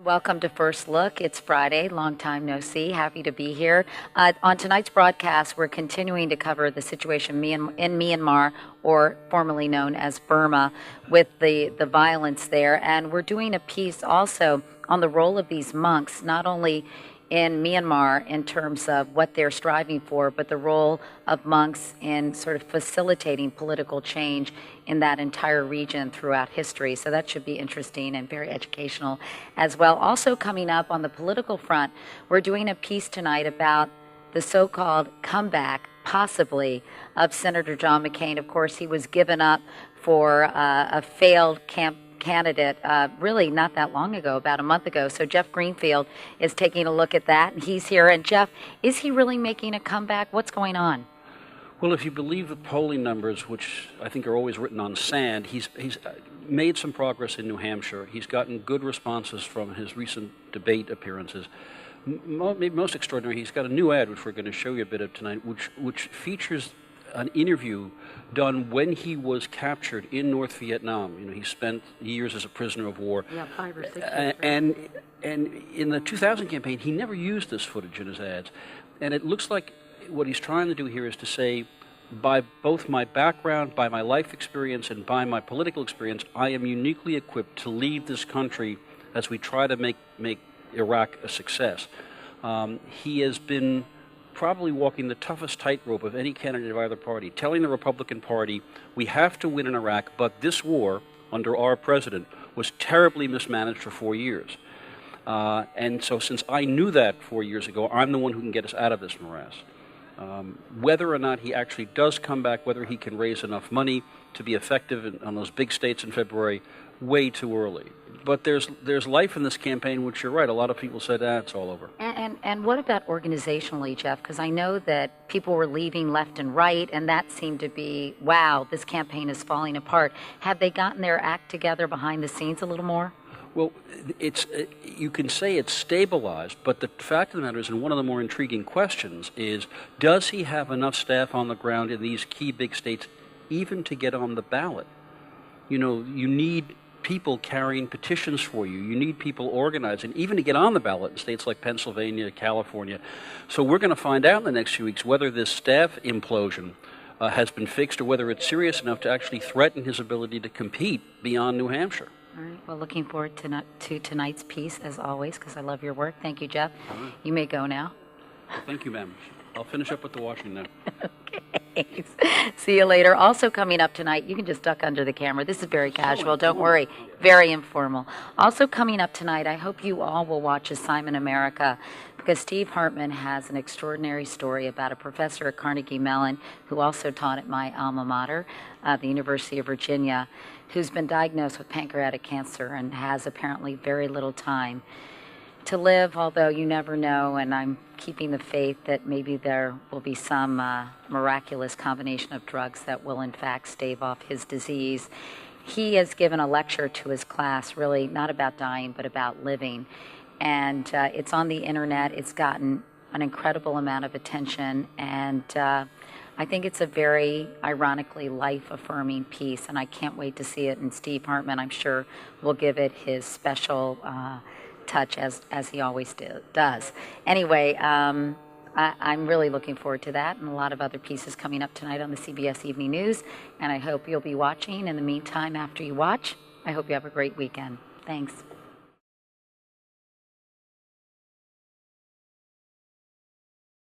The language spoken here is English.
Welcome to First Look. It's Friday. Long time no see. Happy to be here. On tonight's broadcast, we're continuing to cover the situation in Myanmar, or formerly known as Burma, with the violence there. And we're doing a piece also on the role of these monks, not only in Myanmar in terms of what they're striving for, but the role of monks in sort of facilitating political change in that entire region throughout history. So that should be interesting and very educational as well. Also coming up on the political front, we're doing a piece tonight about the so-called comeback, possibly, of Senator John McCain. Of course, he was given up for a failed candidate really not that long ago, about a month ago. So Jeff Greenfield is taking a look at that, and he's here. And Jeff, is he really making a comeback? What's going on? Well, if you believe the polling numbers, which I think are always written on sand, he's made some progress in New Hampshire. He's gotten good responses from his recent debate appearances. Maybe most extraordinary, he's got a new ad, which we're going to show you a bit of tonight, which features an interview done when he was captured in North Vietnam. You know, he spent years as a prisoner of war. Yeah, 5 or 6 years. And in the 2000 campaign, he never used this footage in his ads. And it looks like what he's trying to do here is to say, by both my background, by my life experience, and by my political experience, I am uniquely equipped to lead this country as we try to make Iraq a success. He has been probably walking the toughest tightrope of any candidate of either party, telling the Republican Party, we have to win in Iraq, but this war, under our president, was terribly mismanaged for 4 years. And so since I knew that 4 years ago, I'm the one who can get us out of this morass. Whether or not he actually does come back, whether he can raise enough money to be effective on those big states in February, way too early. But there's life in this campaign, which you're right, a lot of people said, it's all over. And what about organizationally, Jeff? Because I know that people were leaving left and right, and that seemed to be, wow, this campaign is falling apart. Have they gotten their act together behind the scenes a little more? Well, you can say it's stabilized, but the fact of the matter is, and one of the more intriguing questions is, does he have enough staff on the ground in these key big states even to get on the ballot? You know, you need people carrying petitions for you. You need people organizing, even to get on the ballot in states like Pennsylvania, California. So we're going to find out in the next few weeks whether this staff implosion has been fixed or whether it's serious enough to actually threaten his ability to compete beyond New Hampshire. All right. Well, looking forward to tonight's piece, as always, because I love your work. Thank you, Jeff. Right. You may go now. Thank you, ma'am. I'll finish up with the washing now. Okay. See you later. Also coming up tonight, you can just duck under the camera. This is very casual. Don't worry. Very informal. Also coming up tonight, I hope you all will watch Assignment America, because Steve Hartman has an extraordinary story about a professor at Carnegie Mellon who also taught at my alma mater, the University of Virginia, who's been diagnosed with pancreatic cancer and has apparently very little time to live, although you never know, and I'm keeping the faith that maybe there will be some miraculous combination of drugs that will in fact stave off his disease. He has given a lecture to his class, really not about dying, but about living. And it's on the internet. It's gotten an incredible amount of attention, and I think it's a very, ironically, life-affirming piece, and I can't wait to see it. And Steve Hartman, I'm sure, will give it his special touch, as he always does. Anyway, I'm really looking forward to that, and a lot of other pieces coming up tonight on the CBS Evening News, and I hope you'll be watching. In the meantime, after you watch, I hope you have a great weekend. Thanks.